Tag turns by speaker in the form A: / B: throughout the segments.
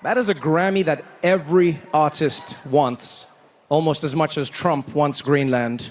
A: That is a Grammy that every artist wants, almost as much as Trump wants Greenland.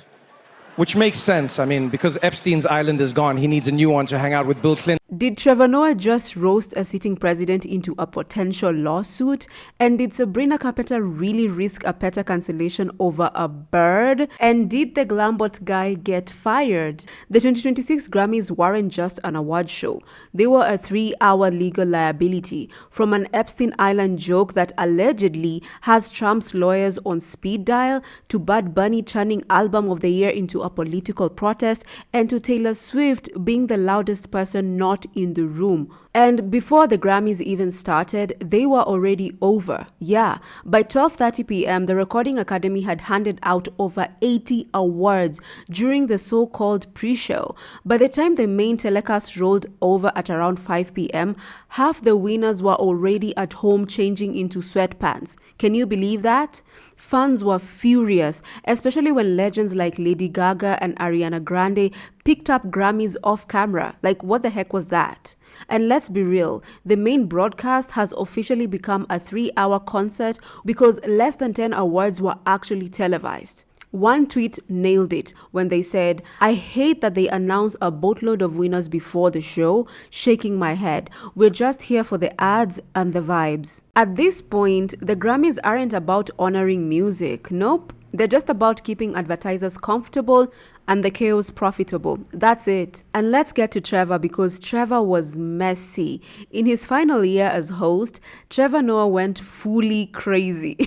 A: Which makes sense. I mean, because Epstein's Island is gone, he needs a new one to hang out with Bill Clinton.
B: Did Trevor Noah just roast a sitting president into a potential lawsuit? And did Sabrina Carpenter really risk a PETA cancellation over a bird? And did the Glamot guy get fired? The 2026 Grammys weren't just an award show. They were a 3-hour legal liability, from an Epstein Island joke that allegedly has Trump's lawyers on speed dial, to Bad Bunny turning Album of the Year into a political protest, and to Taylor Swift being the loudest person not in the room. And before the Grammys even started, they were already over. Yeah, by 12:30 p.m., the Recording Academy had handed out over 80 awards during the so-called pre-show. By the time the main telecast rolled over at around 5 p.m., half the winners were already at home changing into sweatpants. Can you believe that? Fans were furious, especially when legends like Lady Gaga and Ariana Grande picked up Grammys off camera. Like, what the heck was that? And let's be real, the main broadcast has officially become a 3-hour concert because less than 10 awards were actually televised. One tweet nailed it when they said, "I hate that they announce a boatload of winners before the show, shaking my head. We're just here for the ads and the vibes." At this point, the Grammys aren't about honoring music. Nope. They're just about keeping advertisers comfortable and the chaos profitable. That's it. And let's get to Trevor, because Trevor was messy. In his final year as host, Trevor Noah went fully crazy.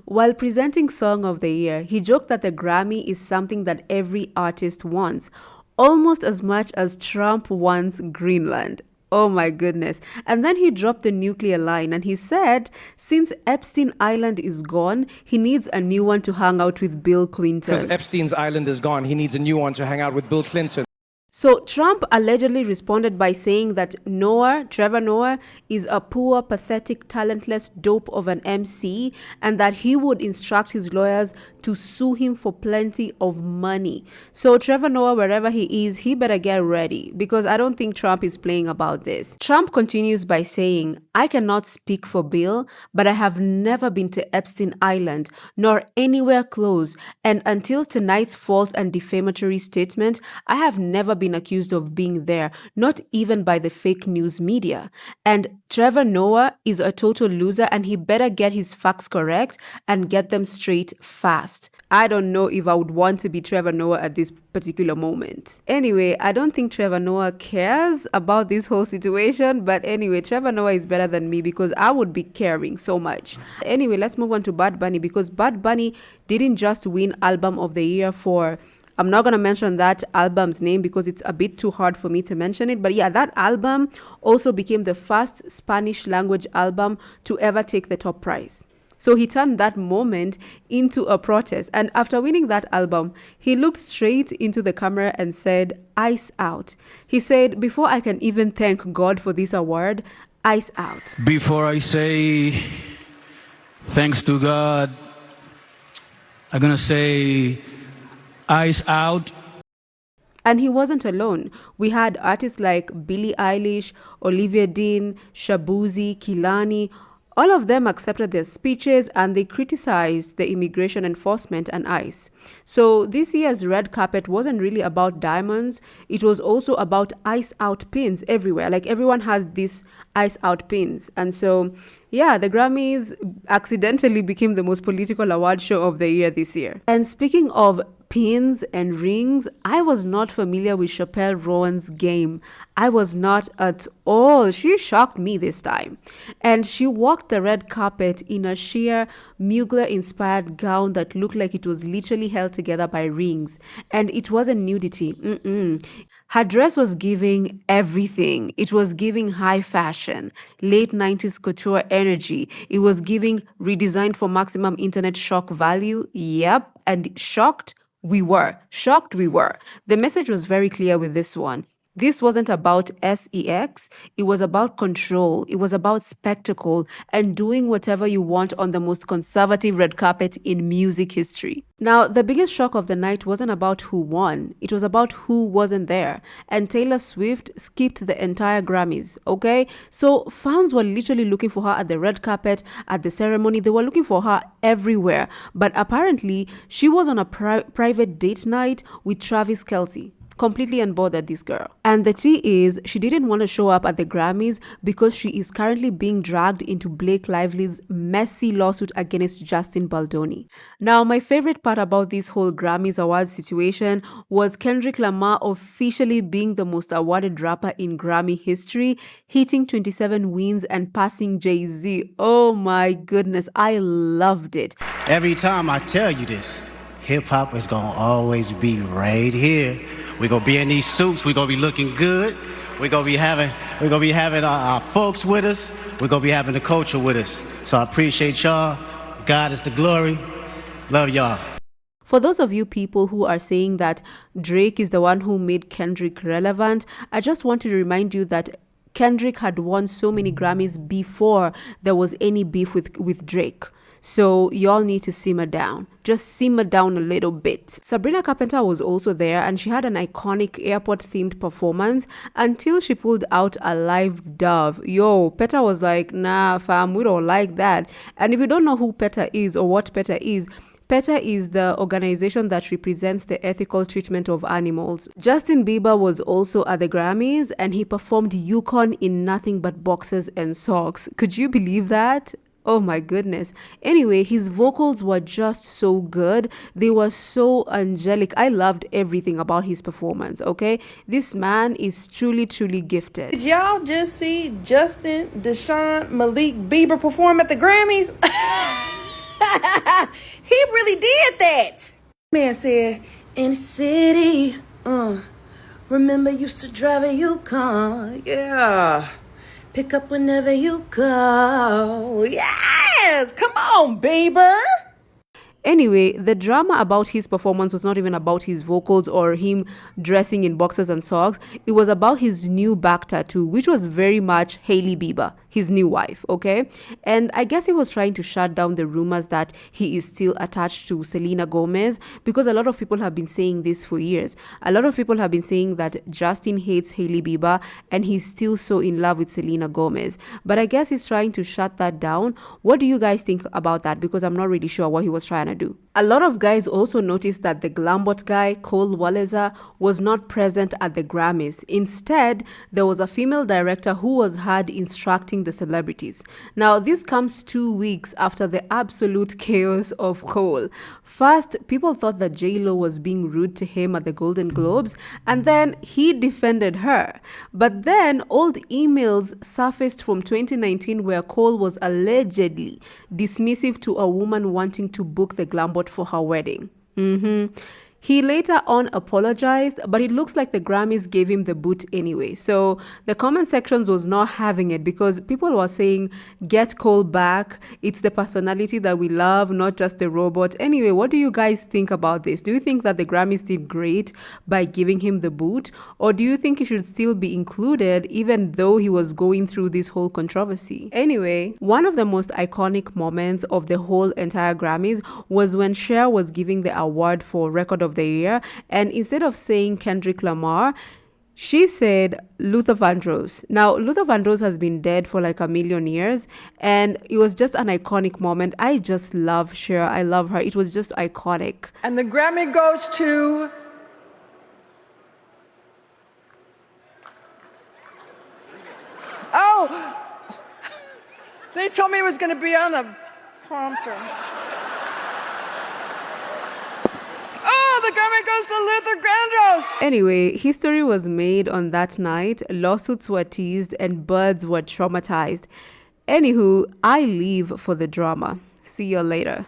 B: While presenting Song of the Year, he joked that the Grammy is something that every artist wants, almost as much as Trump wants Greenland. Oh my goodness. And then he dropped the nuclear line and he said, since Epstein Island is gone, he needs a new one to hang out with Bill Clinton.
A: Because Epstein's Island is gone, he needs a new one to hang out with Bill Clinton.
B: So Trump allegedly responded by saying that Trevor Noah, is a poor, pathetic, talentless dope of an MC, and that he would instruct his lawyers to sue him for plenty of money. So Trevor Noah, wherever he is, he better get ready, because I don't think Trump is playing about this. Trump continues by saying, "I cannot speak for Bill, but I have never been to Epstein Island, nor anywhere close, and until tonight's false and defamatory statement, I have never been accused of being there, not even by the fake news media. And Trevor Noah is a total loser, and he better get his facts correct and get them straight fast." I don't know if I would want to be Trevor Noah at this particular moment. Anyway, I don't think Trevor Noah cares about this whole situation, but anyway, Trevor Noah is better than me because I would be caring so much. Anyway, let's move on to Bad Bunny, because Bad Bunny didn't just win Album of the Year for, I'm not going to mention that album's name because it's a bit too hard for me to mention it. But yeah, that album also became the first Spanish language album to ever take the top prize. So he turned that moment into a protest. And after winning that album, he looked straight into the camera and said, "Ice out." He said, "Before I can even thank God for this award, ice out."
C: Before I say thanks to God, I'm going to say ice out.
B: And he wasn't alone. We had artists like Billie Eilish, Olivia Dean, Shabuzi, Kilani. All of them accepted their speeches and they criticized the immigration enforcement and ICE. So this year's red carpet wasn't really about diamonds. It was also about ice out pins everywhere. Like, everyone has these ice out pins. And so, yeah, the Grammys accidentally became the most political award show of the year this year. And speaking of pins and rings, I was not familiar with Chappelle Roan's game. I was not at all. She shocked me this time. And she walked the red carpet in a sheer Mugler-inspired gown that looked like it was literally held together by rings. And it wasn't nudity. Her dress was giving everything. It was giving high fashion, late 90s couture energy. It was giving redesigned for maximum internet shock value. Yep. And shocked we were. The message was very clear with this one. This wasn't about sex, it was about control, it was about spectacle, and doing whatever you want on the most conservative red carpet in music history. Now, the biggest shock of the night wasn't about who won, it was about who wasn't there. And Taylor Swift skipped the entire Grammys, okay? So fans were literally looking for her at the red carpet, at the ceremony, they were looking for her everywhere. But apparently, she was on a private date night with Travis Kelce. Completely unbothered, this girl. And the tea is, she didn't want to show up at the Grammys because she is currently being dragged into Blake Lively's messy lawsuit against Justin Baldoni. Now, my favorite part about this whole Grammys awards situation was Kendrick Lamar officially being the most awarded rapper in Grammy history, hitting 27 wins and passing Jay-Z. Oh my goodness, I loved it.
D: Every time I tell you this, hip-hop is gonna always be right here. We're gonna be in these suits, we're gonna be looking good, we're gonna be having our folks with us, we're gonna be having the culture with us. So I appreciate y'all. God is the glory. Love y'all.
B: For those of you people who are saying that Drake is the one who made Kendrick relevant, I just want to remind you that Kendrick had won so many Grammys before there was any beef with Drake. So y'all need to simmer down. Just simmer down a little bit. Sabrina Carpenter was also there and she had an iconic airport-themed performance until she pulled out a live dove. Yo, PETA was like, nah fam, we don't like that. And if you don't know who PETA is or what PETA is the organization that represents the ethical treatment of animals. Justin Bieber was also at the Grammys and he performed Yukon in nothing but boxers and socks. Could you believe that? Oh my goodness. Anyway, his vocals were just so good. They were so angelic. I loved everything about his performance, okay? This man is truly, truly gifted.
E: Did y'all just see Justin, Deshaun, Malik, Bieber perform at the Grammys? He really did that. Man said, in the city, remember used to drive a Yukon, yeah. Pick up whenever you go. Yes! Come on, Bieber!
B: Anyway, the drama about his performance was not even about his vocals or him dressing in boxers and socks. It was about his new back tattoo, which was very much Hailey Bieber, his new wife, okay? And I guess he was trying to shut down the rumors that he is still attached to Selena Gomez, because a lot of people have been saying this for years. A lot of people have been saying that Justin hates Hailey Bieber and he's still so in love with Selena Gomez. But I guess he's trying to shut that down. What do you guys think about that? Because I'm not really sure what he was trying to do. A lot of guys also noticed that the Glamot guy, Cole Waleza, was not present at the Grammys. Instead, there was a female director who was heard instructing the celebrities. Now, this comes 2 weeks after the absolute chaos of Cole. First, people thought that J-Lo was being rude to him at the Golden Globes, and then he defended her. But then, old emails surfaced from 2019 where Cole was allegedly dismissive to a woman wanting to book the Glamot for her wedding. He later on apologized, but it looks like the Grammys gave him the boot anyway. So the comment sections was not having it because people were saying, get Cole back. It's the personality that we love, not just the robot. Anyway, what do you guys think about this? Do you think that the Grammys did great by giving him the boot? Or do you think he should still be included even though he was going through this whole controversy? Anyway, one of the most iconic moments of the whole entire Grammys was when Cher was giving the award for Record of the Year, and instead of saying Kendrick Lamar, she said Luther Vandross. Now, Luther Vandross has been dead for like 1,000,000 years, and it was just an iconic moment. I just love Cher. I love her. It was just iconic.
E: And the Grammy goes to... Oh! They told me it was going to be on the prompter. The Grammy goes to Luther Vandross.
B: Anyway, history was made on that night. Lawsuits were teased and birds were traumatized. Anywho, I leave for the drama. See you later.